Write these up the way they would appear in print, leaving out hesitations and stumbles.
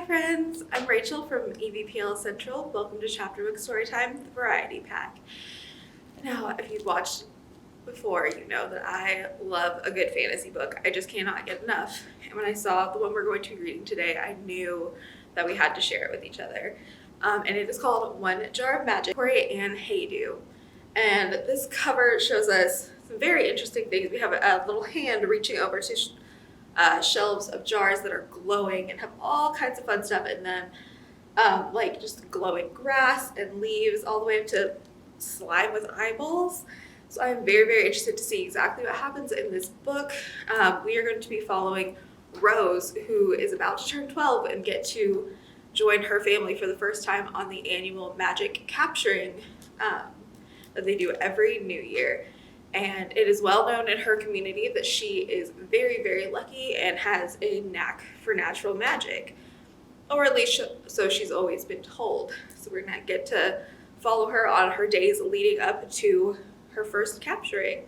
friends, I'm Rachel from EVPL Central. Welcome to Chapter Book Storytime, the Variety Pack. Now, if you've watched before, you know that I love a good fantasy book. I just cannot get enough. And when I saw the one we're going to be reading today, I knew that we had to share it with each other. And it is called 𝑂𝑛𝑒 𝐽𝑎𝑟 of Magic, Corey Ann Haydu. And this cover shows us some very interesting things. We have a little hand reaching over to shelves of jars that are glowing and have all kinds of fun stuff in them, like just glowing grass and leaves all the way up to slime with eyeballs. So I'm very, very interested to see exactly what happens in this book. We are going to be following Rose, who is about to turn 12 and get to join her family for the first time on the annual magic capturing that they do every New Year. And it is well known in her community that she is very, very lucky and has a knack for natural magic. Or at least so she's always been told. So we're going to get to follow her on her days leading up to her first capturing.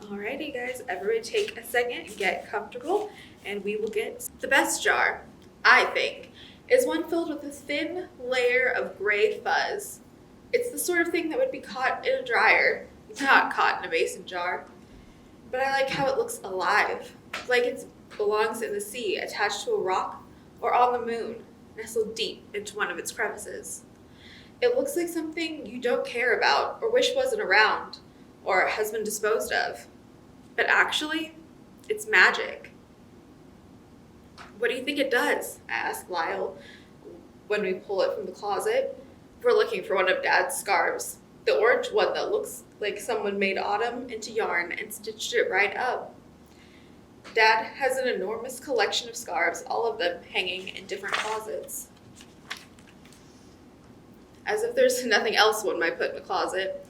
Alrighty guys, everybody take a second and get comfortable, and we will get the best jar, I think, is one filled with a thin layer of gray fuzz. It's the sort of thing that would be caught in a dryer, not caught in a mason jar. But I like how it looks alive, like it belongs in the sea, attached to a rock, or on the moon, nestled deep into one of its crevices. It looks like something you don't care about, or wish wasn't around, or has been disposed of. But actually, it's magic. What do you think it does? I asked Lyle when we pull it from the closet. We're looking for one of Dad's scarves, the orange one that looks like someone made autumn into yarn and stitched it right up. Dad has an enormous collection of scarves, all of them hanging in different closets. As if there's nothing else one might put in a closet.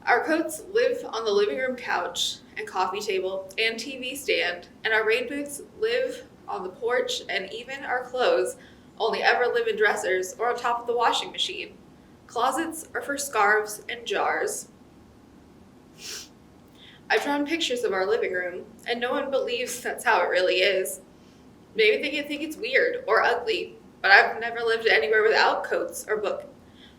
Our coats live on the living room couch and coffee table and TV stand, and our rain boots live on the porch, and even our clothes only ever live in dressers or on top of the washing machine. Closets are for scarves and jars. I've drawn pictures of our living room, and no one believes that's how it really is. Maybe they think it's weird or ugly, but I've never lived anywhere without coats or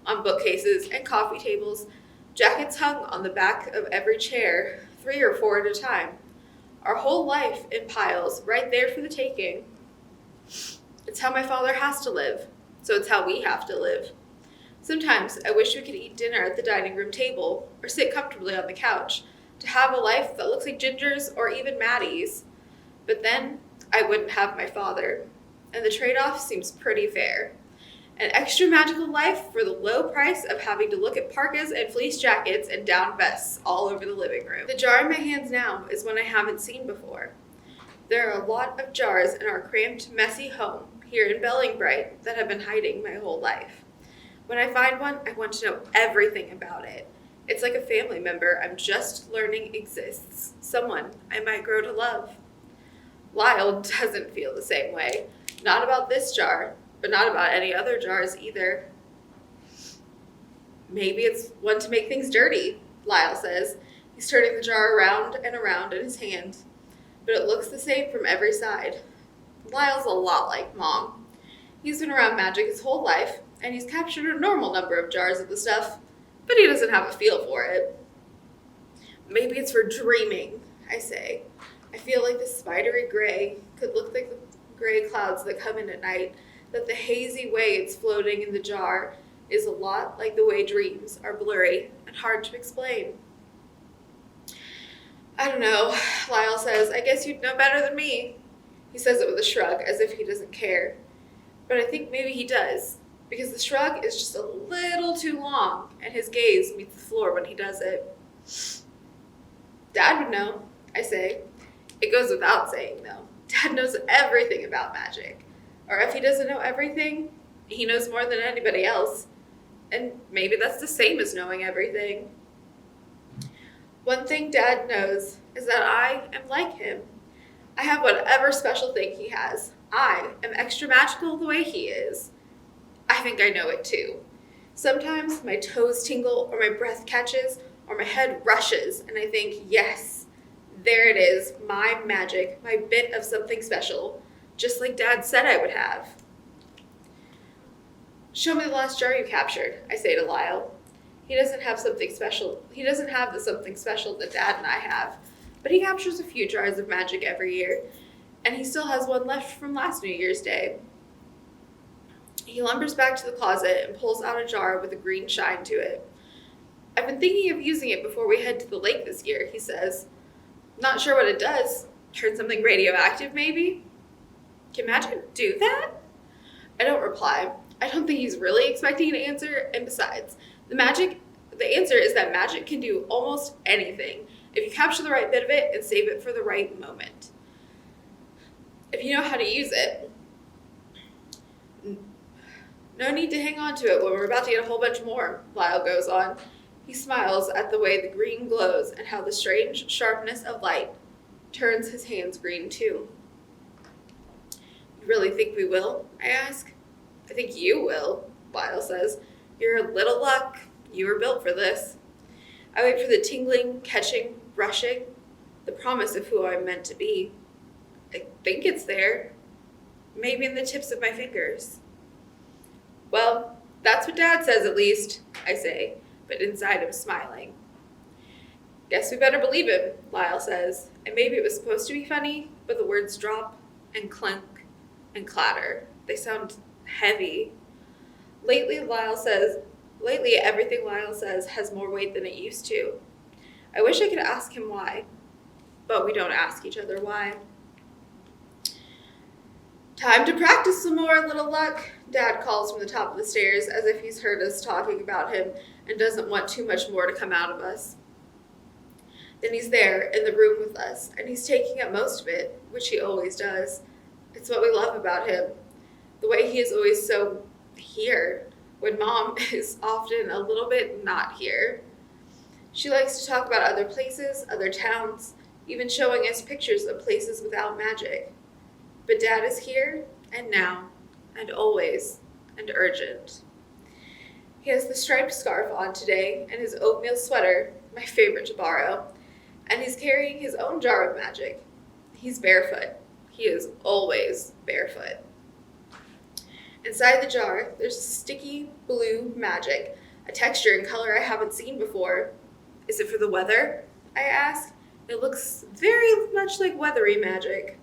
on bookcases and coffee tables, jackets hung on the back of every chair, 3 or 4 at a time. Our whole life in piles, right there for the taking. It's how my father has to live, so it's how we have to live. Sometimes I wish we could eat dinner at the dining room table or sit comfortably on the couch to have a life that looks like Ginger's or even Maddie's. But then I wouldn't have my father, and the trade-off seems pretty fair. An extra magical life for the low price of having to look at parkas and fleece jackets and down vests all over the living room. The jar in my hands now is one I haven't seen before. There are a lot of jars in our cramped, messy home here in Bellingbright that have been hiding my whole life. When I find one, I want to know everything about it. It's like a family member I'm just learning exists, someone I might grow to love. Lyle doesn't feel the same way. Not about this jar, but not about any other jars either. Maybe it's one to make things dirty, Lyle says. He's turning the jar around and around in his hand, but it looks the same from every side. Lyle's a lot like Mom. He's been around magic his whole life, and he's captured a normal number of jars of the stuff, but he doesn't have a feel for it. Maybe it's for dreaming, I say. I feel like the spidery gray could look like the gray clouds that come in at night, that the hazy way it's floating in the jar is a lot like the way dreams are blurry and hard to explain. I don't know, Lyle says. I guess you'd know better than me. He says it with a shrug, as if he doesn't care. But I think maybe he does, because the shrug is just a little too long, and his gaze meets the floor when he does it. Dad would know, I say. It goes without saying, though. Dad knows everything about magic. Or if he doesn't know everything, he knows more than anybody else. And maybe that's the same as knowing everything. One thing Dad knows is that I am like him. I have whatever special thing he has. I am extra magical the way he is. I think I know it too. Sometimes my toes tingle, or my breath catches, or my head rushes, and I think, yes, there it is, my magic, my bit of something special, just like Dad said I would have. Show me the last jar you captured, I say to Lyle. He doesn't have something special. He doesn't have the something special that Dad and I have, but he captures a few jars of magic every year, and he still has one left from last New Year's Day. He lumbers back to the closet and pulls out a jar with a green shine to it. I've been thinking of using it before we head to the lake this year, he says. Not sure what it does. Turn something radioactive, maybe? Can magic do that? I don't reply. I don't think he's really expecting an answer, and besides, the answer is that magic can do almost anything if you capture the right bit of it and save it for the right moment. If you know how to use it. No need to hang on to it when we're about to get a whole bunch more, Lyle goes on. He smiles at the way the green glows and how the strange sharpness of light turns his hands green too. You really think we will? I ask. I think you will, Lyle says. You're a little luck. You were built for this. I wait for the tingling, catching, rushing, the promise of who I'm meant to be. I think it's there. Maybe in the tips of my fingers. Well, that's what Dad says at least, I say, but inside I'm smiling. Guess we better believe him, Lyle says, and maybe it was supposed to be funny, but the words drop and clunk and clatter. They sound heavy. Lately, everything Lyle says has more weight than it used to. I wish I could ask him why, but we don't ask each other why. Time to practice some more, little luck, Dad calls from the top of the stairs as if he's heard us talking about him and doesn't want too much more to come out of us. Then he's there in the room with us, and he's taking up most of it, which he always does. It's what we love about him. The way he is always so here, when Mom is often a little bit not here. She likes to talk about other places, other towns, even showing us pictures of places without magic. But Dad is here, and now, and always, and urgent. He has the striped scarf on today, and his oatmeal sweater, my favorite to borrow, and he's carrying his own jar of magic. He's barefoot. He is always barefoot. Inside the jar, there's sticky blue magic, a texture and color I haven't seen before. Is it for the weather? I ask. It looks very much like weathery magic.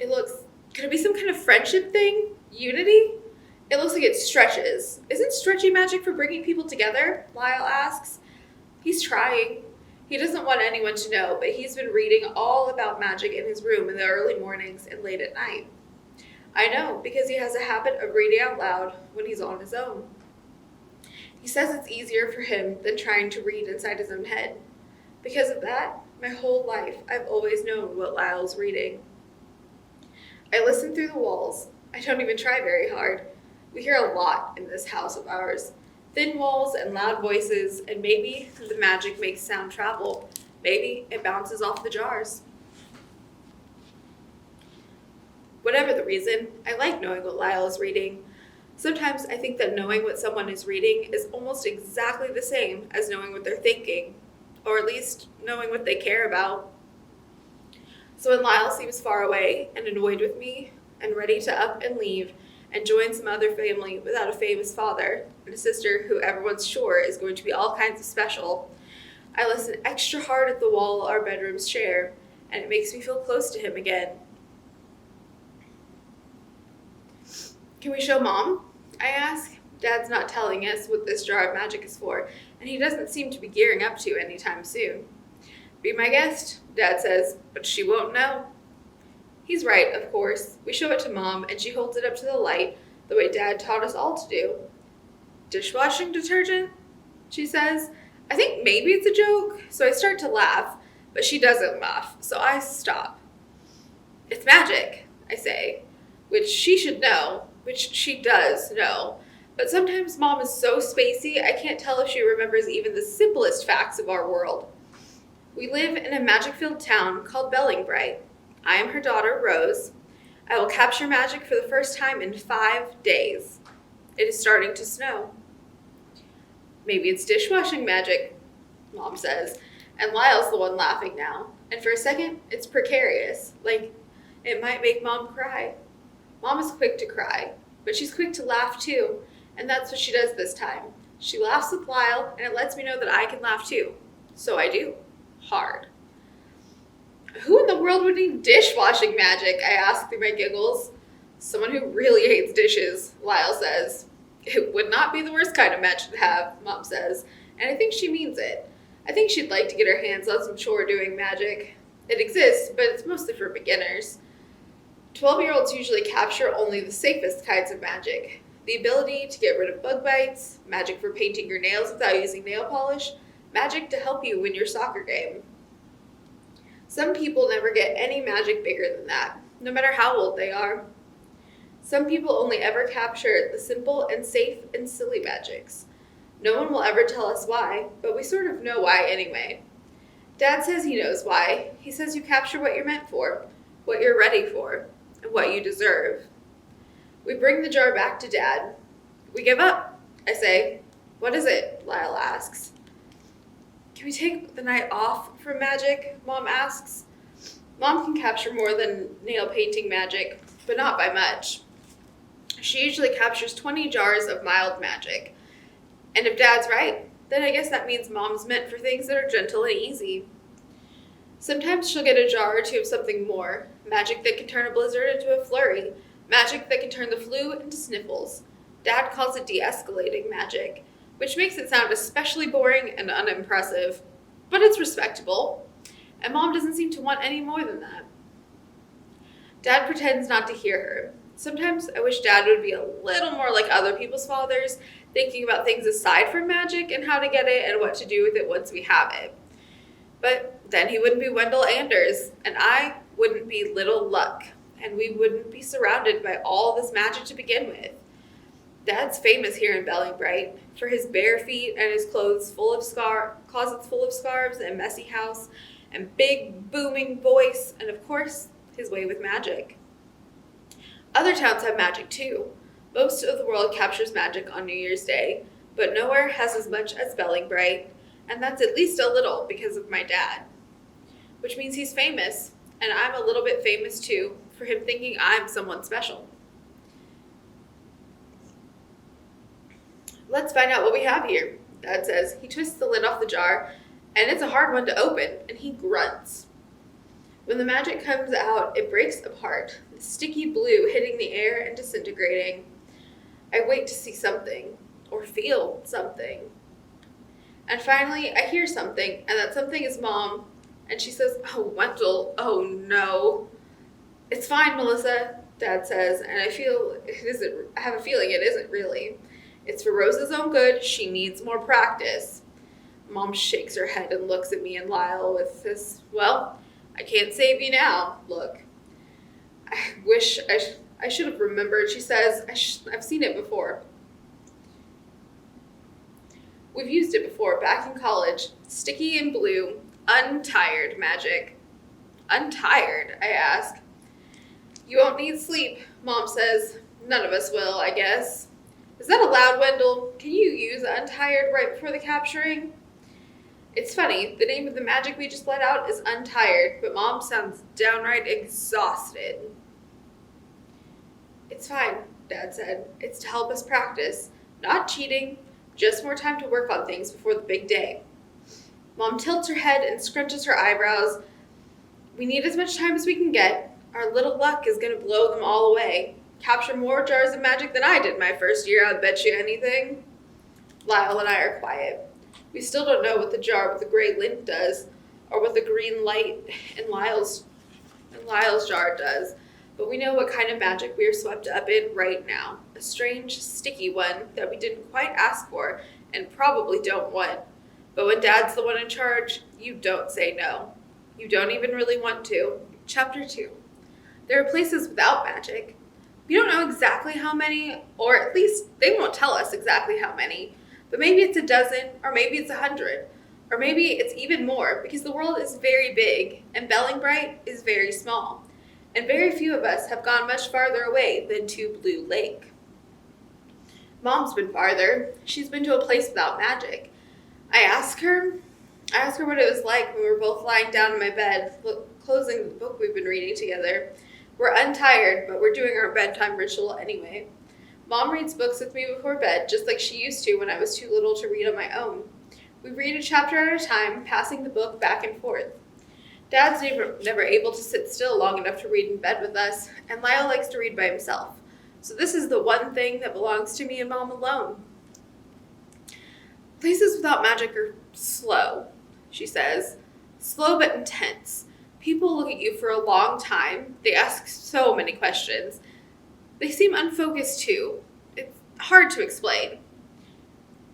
Could it be some kind of friendship thing? Unity? It looks like it stretches. Isn't stretchy magic for bringing people together? Lyle asks. He's trying. He doesn't want anyone to know, but he's been reading all about magic in his room in the early mornings and late at night. I know, because he has a habit of reading out loud when he's on his own. He says it's easier for him than trying to read inside his own head. Because of that, my whole life, I've always known what Lyle's reading. I listen through the walls. I don't even try very hard. We hear a lot in this house of ours. Thin walls and loud voices, and maybe the magic makes sound travel. Maybe it bounces off the jars. Whatever the reason, I like knowing what Lyle is reading. Sometimes I think that knowing what someone is reading is almost exactly the same as knowing what they're thinking, or at least knowing what they care about. So when Lyle seems far away and annoyed with me and ready to up and leave and join some other family without a famous father and a sister who everyone's sure is going to be all kinds of special, I listen extra hard at the wall our bedrooms share, and it makes me feel close to him again. Can we show Mom? I ask. Dad's not telling us what this jar of magic is for, and he doesn't seem to be gearing up to anytime soon. Be my guest, Dad says, but she won't know. He's right, of course. We show it to Mom, and she holds it up to the light the way Dad taught us all to do. Dishwashing detergent? She says. I think maybe it's a joke, so I start to laugh, but she doesn't laugh, so I stop. It's magic, I say, which she should know, which she does know. But sometimes Mom is so spacey, I can't tell if she remembers even the simplest facts of our world. We live in a magic-filled town called Bellingbright. I am her daughter, Rose. I will capture magic for the first time in 5 days. It is starting to snow. Maybe it's dishwashing magic, Mom says, and Lyle's the one laughing now. And for a second, it's precarious, like it might make Mom cry. Mom is quick to cry, but she's quick to laugh too, And that's what she does this time. She laughs with Lyle, and it lets me know that I can laugh too. So I do. Hard. Who in the world would need dishwashing magic? I ask through my giggles. Someone who really hates dishes, Lyle says. It would not be the worst kind of magic to have, Mom says, and I think she means it. I think she'd like to get her hands on some chore-doing magic. It exists, but it's mostly for beginners. 12-year-olds usually capture only the safest kinds of magic. The ability to get rid of bug bites, magic for painting your nails without using nail polish, magic to help you win your soccer game. Some people never get any magic bigger than that, no matter how old they are. Some people only ever capture the simple and safe and silly magics. No one will ever tell us why, but we sort of know why anyway. Dad says he knows why. He says you capture what you're meant for, what you're ready for, and what you deserve. We bring the jar back to Dad. We give up, I say. What is it? Lyle asks. Can we take the night off from magic? Mom asks. Mom can capture more than nail painting magic, but not by much. She usually captures 20 jars of mild magic. And if Dad's right, then I guess that means Mom's meant for things that are gentle and easy. Sometimes she'll get a jar or two of something more. Magic that can turn a blizzard into a flurry. Magic that can turn the flu into sniffles. Dad calls it de-escalating magic, which makes it sound especially boring and unimpressive. But it's respectable. And Mom doesn't seem to want any more than that. Dad pretends not to hear her. Sometimes I wish Dad would be a little more like other people's fathers, thinking about things aside from magic and how to get it and what to do with it once we have it. But then he wouldn't be Wendell Anders, and I wouldn't be Little Luck, and we wouldn't be surrounded by all this magic to begin with. Dad's famous here in Bellingbright for his bare feet and his closets full of scarves and messy house and big booming voice, and of course, his way with magic. Other towns have magic too. Most of the world captures magic on New Year's Day, but nowhere has as much as Bellingbright, and that's at least a little because of my dad. Which means he's famous, and I'm a little bit famous too, for him thinking I'm someone special. Let's find out what we have here, Dad says. He twists the lid off the jar, and it's a hard one to open, and he grunts. When the magic comes out, it breaks apart, the sticky blue hitting the air and disintegrating. I wait to see something, or feel something. And finally, I hear something, and that something is Mom, and she says, "Oh, Wendell, oh no." "It's fine, Melissa," Dad says, and I have a feeling it isn't really. It's for Rose's own good. She needs more practice. Mom shakes her head and looks at me and Lyle with this, "Well, I can't save you now, look." I wish I should have remembered. She says, I've seen it before. We've used it before, back in college. Sticky and blue, untired magic. Untired, I ask. "You won't need sleep," Mom says. "None of us will, I guess." "Is that allowed, Wendell? Can you use untired right before the capturing?" It's funny, the name of the magic we just let out is Untired, but Mom sounds downright exhausted. "It's fine," Dad said. "It's to help us practice. Not cheating, just more time to work on things before the big day." Mom tilts her head and scrunches her eyebrows. "We need as much time as we can get. Our Little Luck is going to blow them all away. Capture more jars of magic than I did my first year, I'll bet you anything." Lyle and I are quiet. We still don't know what the jar with the gray lint does, or what the green light in Lyle's jar does, but we know what kind of magic we are swept up in right now. A strange, sticky one that we didn't quite ask for and probably don't want. But when Dad's the one in charge, you don't say no. You don't even really want to. Chapter 2. There are places without magic. We don't know exactly how many, or at least they won't tell us exactly how many. But maybe it's a dozen, or maybe it's 100, or maybe it's even more, because the world is very big, and Bellingbright is very small, and very few of us have gone much farther away than to Blue Lake. Mom's been farther. She's been to a place without magic. I ask her what it was like when we were both lying down in my bed, closing the book we've been reading together. We're untired, but we're doing our bedtime ritual anyway. Mom reads books with me before bed, just like she used to when I was too little to read on my own. We read a chapter at a time, passing the book back and forth. Dad's never able to sit still long enough to read in bed with us, and Lyle likes to read by himself. So this is the one thing that belongs to me and Mom alone. Places without magic are slow, she says. Slow but intense. People look at you for a long time. They ask so many questions. They seem unfocused too. It's hard to explain.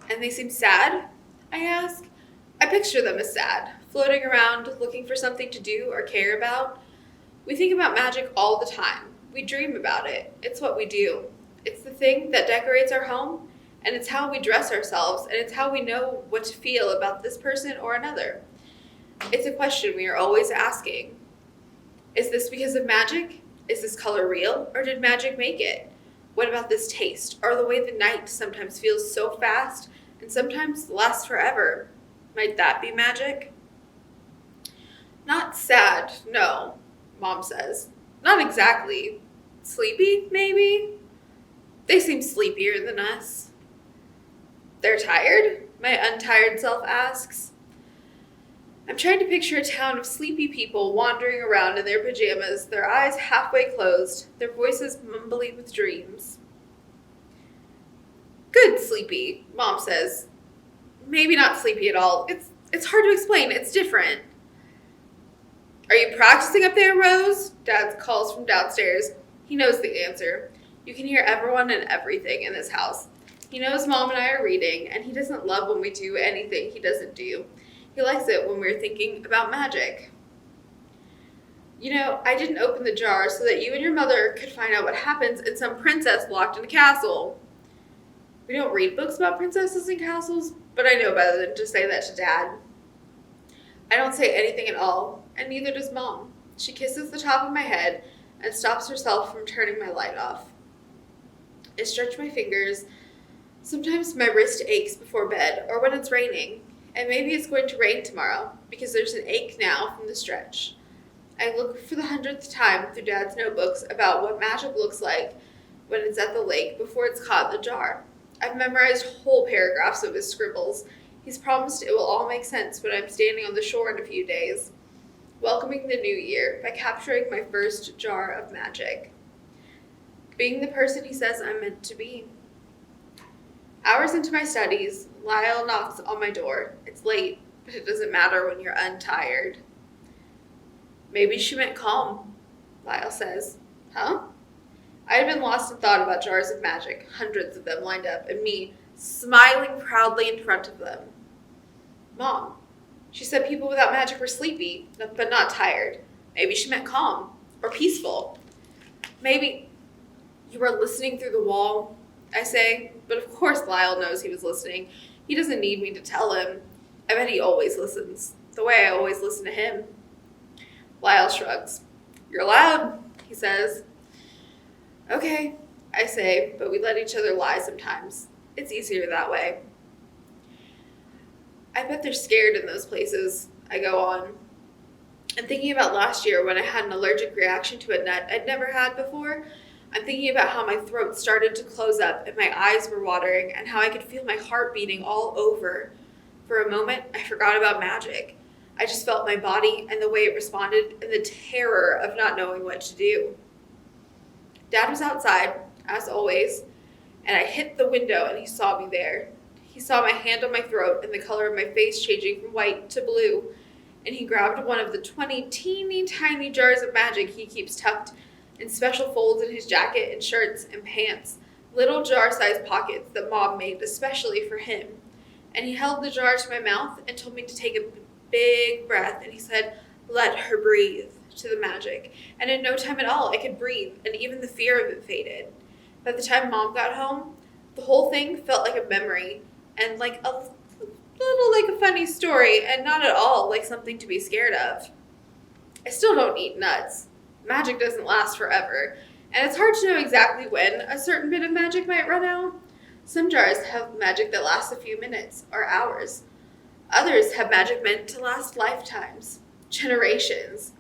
And they seem sad, I ask. I picture them as sad, floating around, looking for something to do or care about. We think about magic all the time. We dream about it. It's what we do. It's the thing that decorates our home, and it's how we dress ourselves, and it's how we know what to feel about this person or another. It's a question we are always asking. Is this because of magic? Is this color real, or did magic make it? What about this taste, or the way the night sometimes feels so fast and sometimes lasts forever? Might that be magic? Not sad, no, Mom says. Not exactly. Sleepy, maybe? They seem sleepier than us. They're tired? My untired self asks. I'm trying to picture a town of sleepy people wandering around in their pajamas, their eyes halfway closed, their voices mumbling with dreams. Good sleepy, Mom says. Maybe not sleepy at all. It's hard to explain. It's different. Are you practicing up there, Rose? Dad calls from downstairs. He knows the answer. You can hear everyone and everything in this house. He knows Mom and I are reading, and he doesn't love when we do anything he doesn't do. He likes it when we're thinking about magic. You know, I didn't open the jar so that you and your mother could find out what happens in some princess locked in a castle. We don't read books about princesses and castles, but I know better than to say that to Dad. I don't say anything at all, and neither does Mom. She kisses the top of my head and stops herself from turning my light off. I stretch my fingers. Sometimes my wrist aches before bed or when it's raining, and maybe it's going to rain tomorrow because there's an ache now from the stretch. I look for the 100th time through Dad's notebooks about what magic looks like when it's at the lake before it's caught in the jar. I've memorized whole paragraphs of his scribbles. He's promised it will all make sense when I'm standing on the shore in a few days, welcoming the new year by capturing my first jar of magic. Being the person he says I'm meant to be. Hours into my studies, Lyle knocks on my door. It's late, but it doesn't matter when you're untired. Maybe she meant calm, Lyle says. Huh? I had been lost in thought about jars of magic, hundreds of them lined up, and me smiling proudly in front of them. Mom, she said people without magic were sleepy, but not tired. Maybe she meant calm or peaceful. Maybe you were listening through the wall, I say, but of course Lyle knows he was listening. He doesn't need me to tell him. I bet he always listens, the way I always listen to him. Lyle shrugs. You're loud, he says. Okay, I say, but we let each other lie sometimes. It's easier that way. I bet they're scared in those places, I go on. I'm thinking about last year when I had an allergic reaction to a nut I'd never had before. I'm thinking about how my throat started to close up and my eyes were watering and how I could feel my heart beating all over. For a moment, I forgot about magic. I just felt my body and the way it responded and the terror of not knowing what to do. Dad was outside, as always, and I hit the window and he saw me there. He saw my hand on my throat and the color of my face changing from white to blue, and he grabbed one of the 20 teeny tiny jars of magic he keeps tucked in special folds in his jacket and shirts and pants, little jar-sized pockets that Mom made especially for him. And he held the jar to my mouth and told me to take a big breath, and he said, "Let her breathe," to the magic. And in no time at all, I could breathe, and even the fear of it faded. By the time Mom got home, the whole thing felt like a memory, and like a little like a funny story, and not at all like something to be scared of. I still don't eat nuts. Magic doesn't last forever, and it's hard to know exactly when a certain bit of magic might run out. Some jars have magic that lasts a few minutes or hours. Others have magic meant to last lifetimes, generations.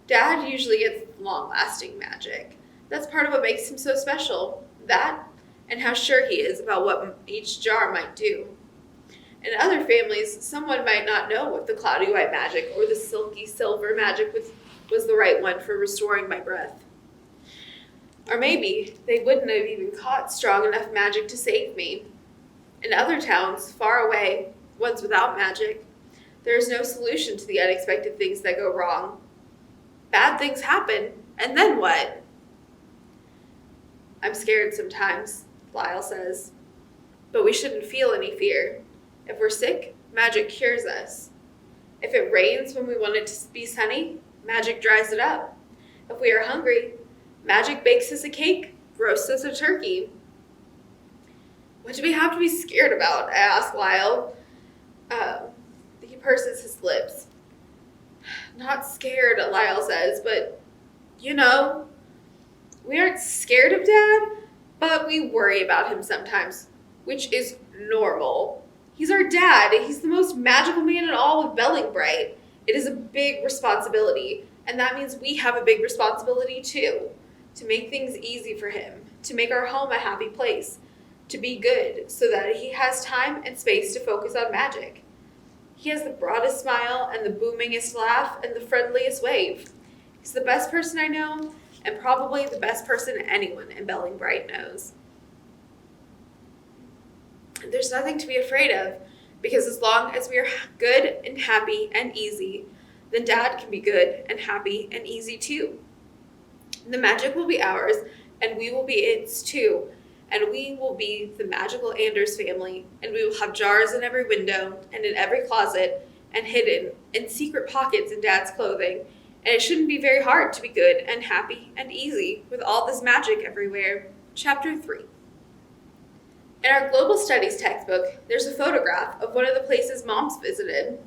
Dad usually gets long-lasting magic. That's part of what makes him so special. That, and how sure he is about what each jar might do. In other families, someone might not know if the cloudy white magic or the silky silver magic was the right one for restoring my breath. Or maybe they wouldn't have even caught strong enough magic to save me. In other towns, far away, ones without magic, there is no solution to the unexpected things that go wrong. Bad things happen, and then what? I'm scared sometimes, Lyle says. But we shouldn't feel any fear. If we're sick, magic cures us. If it rains when we want it to be sunny, magic dries it up. If we are hungry, magic bakes us a cake, roasts us a turkey. What do we have to be scared about? I ask Lyle. He purses his lips. Not scared, Lyle says, but, we aren't scared of Dad, but we worry about him sometimes, which is normal. He's our dad. He's the most magical man in all of Bellingbright. It is a big responsibility, and that means we have a big responsibility too, to make things easy for him, to make our home a happy place, to be good so that he has time and space to focus on magic. He has the broadest smile and the boomingest laugh and the friendliest wave. He's the best person I know and probably the best person anyone in Bellingbright knows. There's nothing to be afraid of because as long as we are good and happy and easy, then Dad can be good and happy and easy too. The magic will be ours and we will be its too. And we will be the magical Anders family, and we will have jars in every window and in every closet and hidden in secret pockets in Dad's clothing. And it shouldn't be very hard to be good and happy and easy with all this magic everywhere. Chapter 3. In our Global Studies textbook, there's a photograph of one of the places Mom's visited.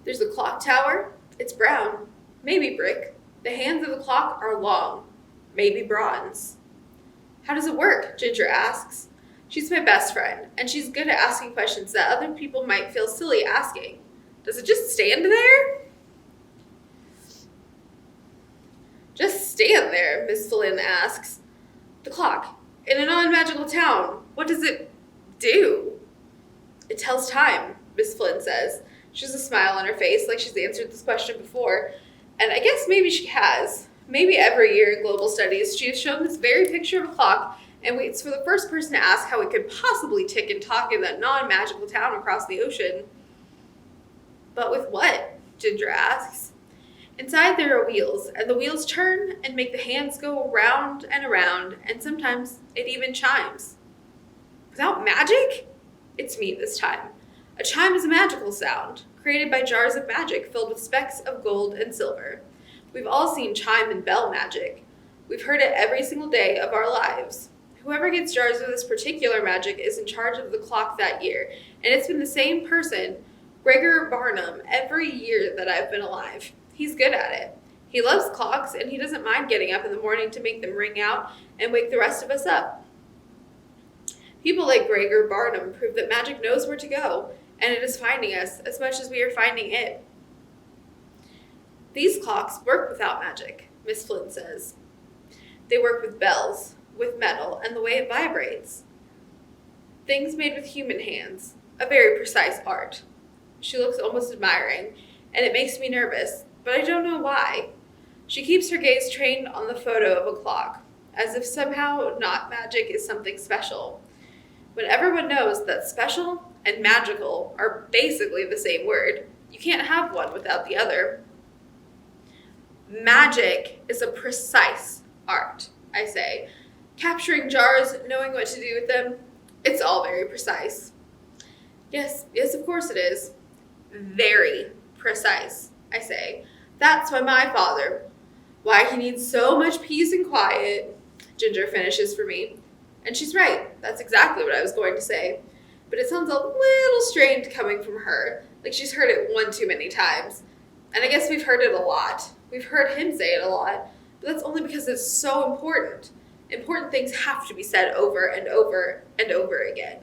There's a clock tower. It's brown, maybe brick. The hands of the clock are long, maybe bronze. How does it work? Ginger asks. She's my best friend, and she's good at asking questions that other people might feel silly asking. Does it just stand there? Just stand there, Miss Flynn asks. The clock. In a non-magical town, what does it do? It tells time, Miss Flynn says. She has a smile on her face like she's answered this question before, and I guess maybe she has. Maybe every year in Global Studies, she has shown this very picture of a clock and waits for the first person to ask how it could possibly tick and talk in that non-magical town across the ocean. But with what? Ginger asks. Inside there are wheels, and the wheels turn and make the hands go around, and sometimes it even chimes. Without magic? It's me this time. A chime is a magical sound, created by jars of magic filled with specks of gold and silver. We've all seen chime and bell magic. We've heard it every single day of our lives. Whoever gets jars of this particular magic is in charge of the clock that year, and it's been the same person, Gregor Barnum, every year that I've been alive. He's good at it. He loves clocks, and he doesn't mind getting up in the morning to make them ring out and wake the rest of us up. People like Gregor Barnum prove that magic knows where to go, and it is finding us as much as we are finding it. These clocks work without magic, Miss Flynn says. They work with bells, with metal, and the way it vibrates. Things made with human hands, a very precise art. She looks almost admiring, and it makes me nervous, but I don't know why. She keeps her gaze trained on the photo of a clock, as if somehow not magic is something special. When everyone knows that special and magical are basically the same word, you can't have one without the other. Magic is a precise art, I say. Capturing jars, knowing what to do with them, it's all very precise. Yes, of course it is. Very precise, I say. That's why my father, why he needs so much peace and quiet, Ginger finishes for me. And she's right, that's exactly what I was going to say. But it sounds a little strange coming from her, like she's heard it one too many times. And I guess we've heard it a lot. We've heard him say it a lot, but that's only because it's so important. Important things have to be said over and over and over again.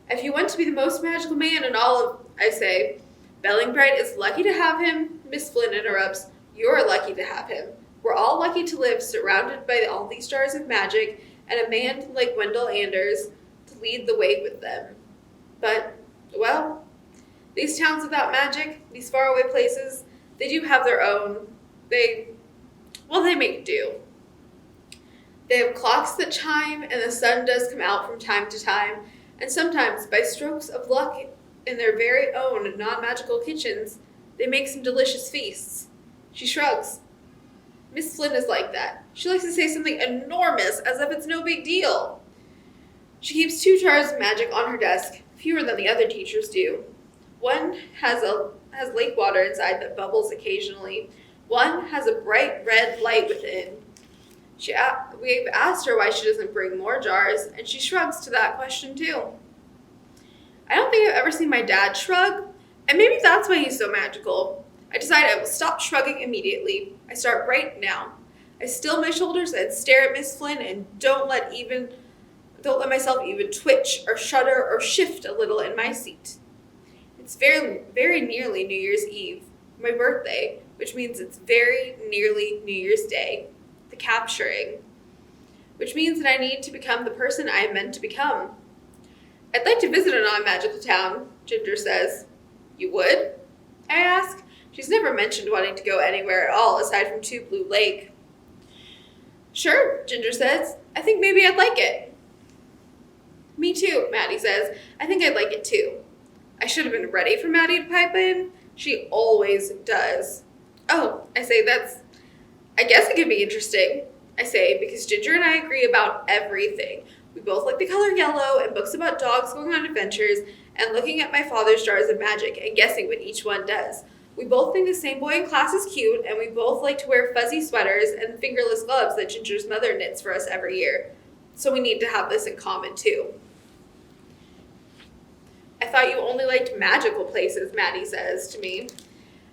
If you want to be the most magical man in all of, I say, Bellingbright is lucky to have him, Miss Flynn interrupts. You're lucky to have him. We're all lucky to live surrounded by all these jars of magic and a man like Wendell Anders to lead the way with them. But, well, these towns without magic, these faraway places, they do have their own. They make do. They have clocks that chime, and the sun does come out from time to time, and sometimes, by strokes of luck in their very own non-magical kitchens, they make some delicious feasts. She shrugs. Miss Flynn is like that. She likes to say something enormous as if it's no big deal. She keeps 2 jars of magic on her desk, fewer than the other teachers do. One has lake water inside that bubbles occasionally. One has a bright red light within. We've asked her why she doesn't bring more jars, and she shrugs to that question too. I don't think I've ever seen my dad shrug, and maybe that's why he's so magical. I decide I will stop shrugging immediately. I start right now. I still my shoulders and stare at Miss Flynn and don't let myself even twitch or shudder or shift a little in my seat. It's very, very nearly New Year's Eve, my birthday, which means it's very nearly New Year's Day, the capturing, which means that I need to become the person I am meant to become. I'd like to visit a non-magical town, Ginger says. You would? I ask. She's never mentioned wanting to go anywhere at all aside from Two Blue Lake. Sure, Ginger says. I think maybe I'd like it. Me too, Maddie says. I think I'd like it too. I should have been ready for Maddie to pipe in. She always does. Oh, I say I guess it could be interesting, I say, because Ginger and I agree about everything. We both like the color yellow and books about dogs going on adventures and looking at my father's jars of magic and guessing what each one does. We both think the same boy in class is cute, and we both like to wear fuzzy sweaters and fingerless gloves that Ginger's mother knits for us every year. So we need to have this in common, too. I thought you only liked magical places, Maddie says to me.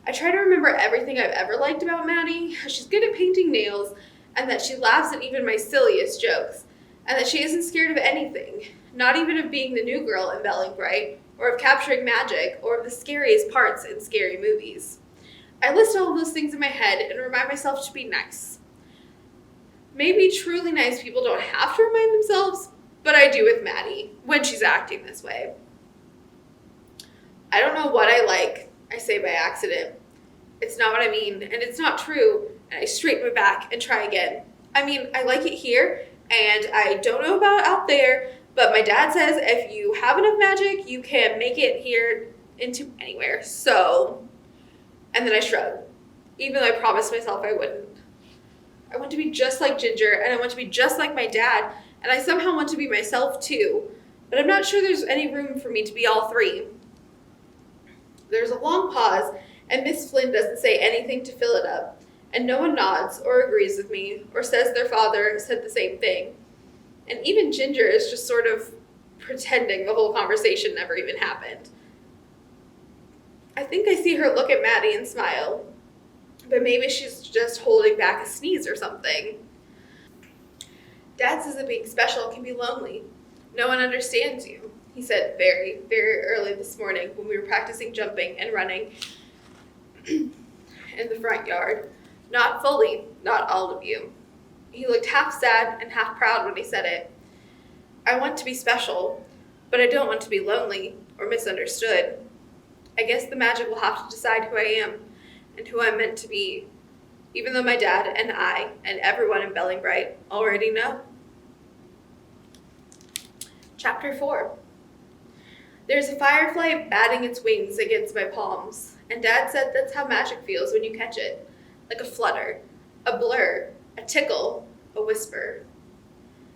I try to remember everything I've ever liked about Maddie, how she's good at painting nails, and that she laughs at even my silliest jokes, and that she isn't scared of anything, not even of being the new girl in Belling Bright, or of capturing magic, or of the scariest parts in scary movies. I list all of those things in my head and remind myself to be nice. Maybe truly nice people don't have to remind themselves, but I do with Maddie, when she's acting this way. I don't know what I like, I say by accident. It's not what I mean, and it's not true, and I straighten my back and try again. I mean, I like it here, and I don't know about out there, but my dad says if you have enough magic, you can make it here into anywhere, so... And then I shrug, even though I promised myself I wouldn't. I want to be just like Ginger, and I want to be just like my dad, and I somehow want to be myself too, but I'm not sure there's any room for me to be all three. There's a long pause, and Miss Flynn doesn't say anything to fill it up, and no one nods or agrees with me or says their father said the same thing. And even Ginger is just sort of pretending the whole conversation never even happened. I think I see her look at Maddie and smile, but maybe she's just holding back a sneeze or something. Dad says that being special can be lonely. No one understands you, he said very, very early this morning when we were practicing jumping and running in the front yard. Not fully, not all of you. He looked half sad and half proud when he said it. I want to be special, but I don't want to be lonely or misunderstood. I guess the magic will have to decide who I am and who I'm meant to be, even though my dad and I and everyone in Belling Bright already know. Chapter 4. There's a firefly batting its wings against my palms, and Dad said that's how magic feels when you catch it. Like a flutter, a blur, a tickle, a whisper.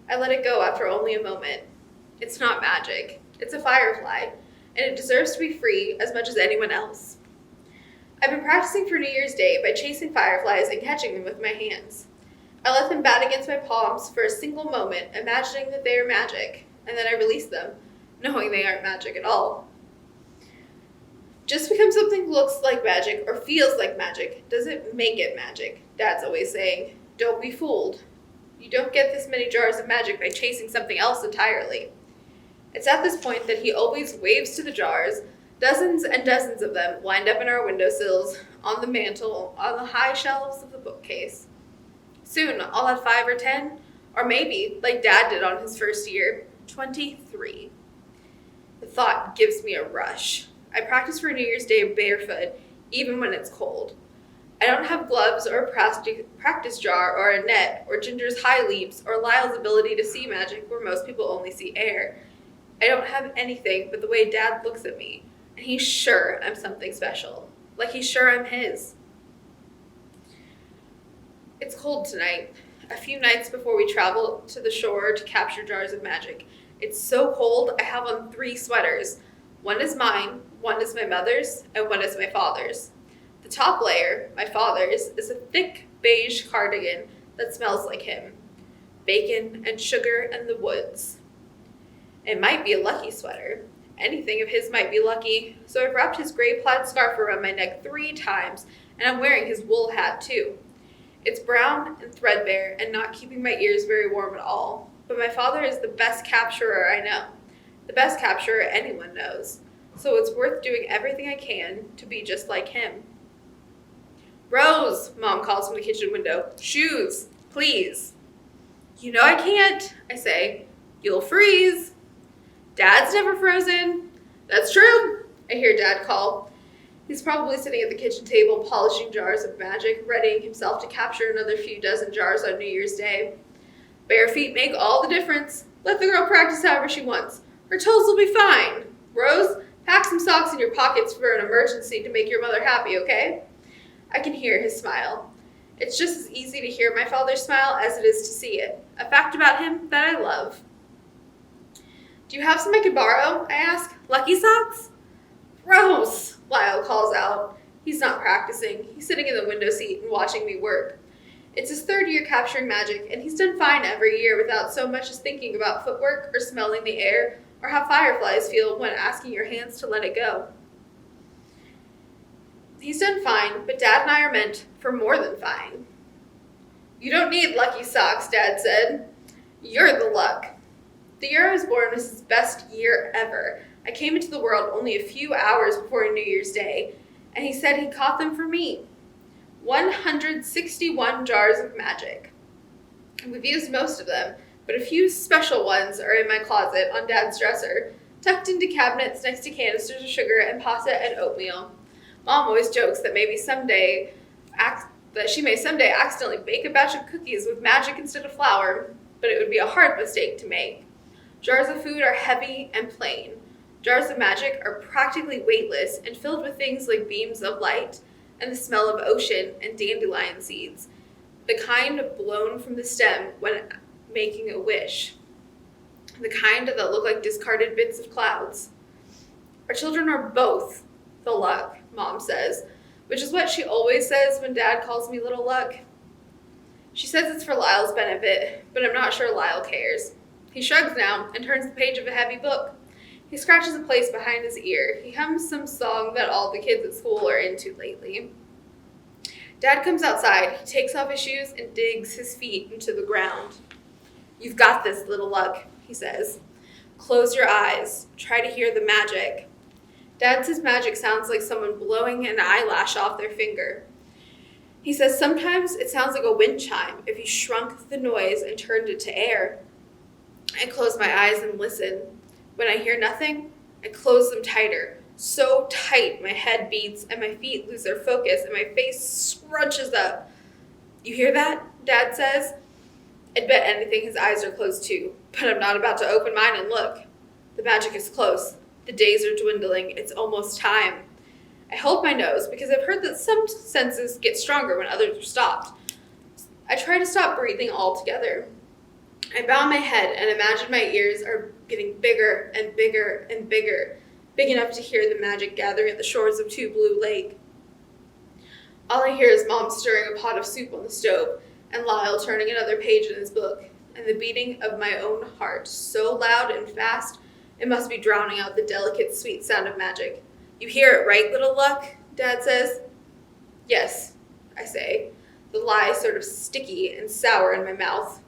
I let it go after only a moment. It's not magic. It's a firefly, and it deserves to be free as much as anyone else. I've been practicing for New Year's Day by chasing fireflies and catching them with my hands. I let them bat against my palms for a single moment, imagining that they are magic, and then I release them, knowing they aren't magic at all. Just because something looks like magic or feels like magic doesn't make it magic, Dad's always saying. Don't be fooled. You don't get this many jars of magic by chasing something else entirely. It's at this point that he always waves to the jars, dozens and dozens of them lined up in our windowsills, on the mantle, on the high shelves of the bookcase. Soon I'll have 5 or 10, Or maybe, like Dad did on his first year, 23. The thought gives me a rush. I practice for New Year's Day barefoot, even when it's cold. I don't have gloves or a practice jar or a net or Ginger's high leaps or Lyle's ability to see magic where most people only see air. I don't have anything but the way Dad looks at me, and he's sure I'm something special, like he's sure I'm his. It's cold tonight, a few nights before we travel to the shore to capture jars of magic. It's so cold I have on 3 sweaters. One is mine, one is my mother's, and one is my father's. The top layer, my father's, is a thick beige cardigan that smells like him. Bacon and sugar and the woods. It might be a lucky sweater. Anything of his might be lucky, so I've wrapped his gray plaid scarf around my neck 3 times, and I'm wearing his wool hat too. It's brown and threadbare and not keeping my ears very warm at all, but my father is the best capturer I know, the best capturer anyone knows, so it's worth doing everything I can to be just like him. Rose, Mom calls from the kitchen window. Shoes, please. You know I can't, I say. You'll freeze. Dad's never frozen. That's true, I hear Dad call. He's probably sitting at the kitchen table polishing jars of magic, readying himself to capture another few dozen jars on New Year's Day. Bare feet make all the difference. Let the girl practice however she wants. Her toes will be fine. Rose, pack some socks in your pockets for an emergency to make your mother happy, okay? I can hear his smile. It's just as easy to hear my father's smile as it is to see it. A fact about him that I love. Do you have some I could borrow? I ask. Lucky socks? Rose, Lyle calls out. He's not practicing. He's sitting in the window seat and watching me work. It's his 3rd year capturing magic, and he's done fine every year without so much as thinking about footwork or smelling the air or how fireflies feel when asking your hands to let it go. He's done fine, but Dad and I are meant for more than fine. You don't need lucky socks, Dad said. You're the luck. The year I was born was his best year ever. I came into the world only a few hours before New Year's Day, and he said he caught them for me. 161 jars of magic. We've used most of them, but a few special ones are in my closet on Dad's dresser, tucked into cabinets next to canisters of sugar and pasta and oatmeal. Mom always jokes that she may someday accidentally bake a batch of cookies with magic instead of flour, but it would be a hard mistake to make. Jars of food are heavy and plain. Jars of magic are practically weightless and filled with things like beams of light and the smell of ocean and dandelion seeds, the kind blown from the stem when making a wish, the kind that look like discarded bits of clouds. Our children are both the luck, Mom says, which is what she always says when Dad calls me Little Luck. She says it's for Lyle's benefit, but I'm not sure Lyle cares. He shrugs now and turns the page of a heavy book. He scratches a place behind his ear. He hums some song that all the kids at school are into lately. Dad comes outside. He takes off his shoes and digs his feet into the ground. You've got this, Little Luck, he says. Close your eyes. Try to hear the magic. Dad says magic sounds like someone blowing an eyelash off their finger. He says sometimes it sounds like a wind chime if you shrunk the noise and turned it to air. I close my eyes and listen. When I hear nothing, I close them tighter, so tight my head beats and my feet lose their focus and my face scrunches up. You hear that? Dad says. I'd bet anything his eyes are closed too, but I'm not about to open mine and look. The magic is close. The days are dwindling. It's almost time. I hold my nose because I've heard that some senses get stronger when others are stopped. I try to stop breathing altogether. I bow my head and imagine my ears are getting bigger and bigger and bigger, big enough to hear the magic gathering at the shores of Two Blue Lake. All I hear is Mom stirring a pot of soup on the stove and Lyle turning another page in his book, and the beating of my own heart so loud and fast it must be drowning out the delicate, sweet sound of magic. You hear it, right, Little Luck? Dad says. Yes, I say, the lie sort of sticky and sour in my mouth.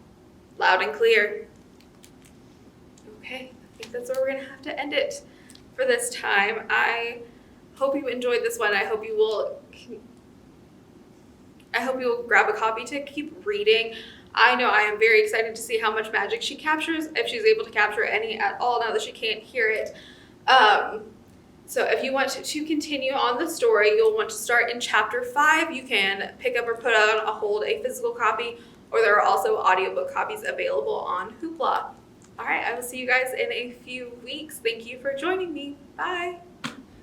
Loud and clear. Okay, I think that's where we're going to have to end it for this time. I hope you enjoyed this one. I hope you will grab a copy to keep reading. I know I am very excited to see how much magic she captures, if she's able to capture any at all now that she can't hear it. So if you want to continue on the story, you'll want to start in chapter 5. You can pick up or put on a hold a physical copy, or there are also audiobook copies available on Hoopla. All right, I will see you guys in a few weeks. Thank you for joining me. Bye.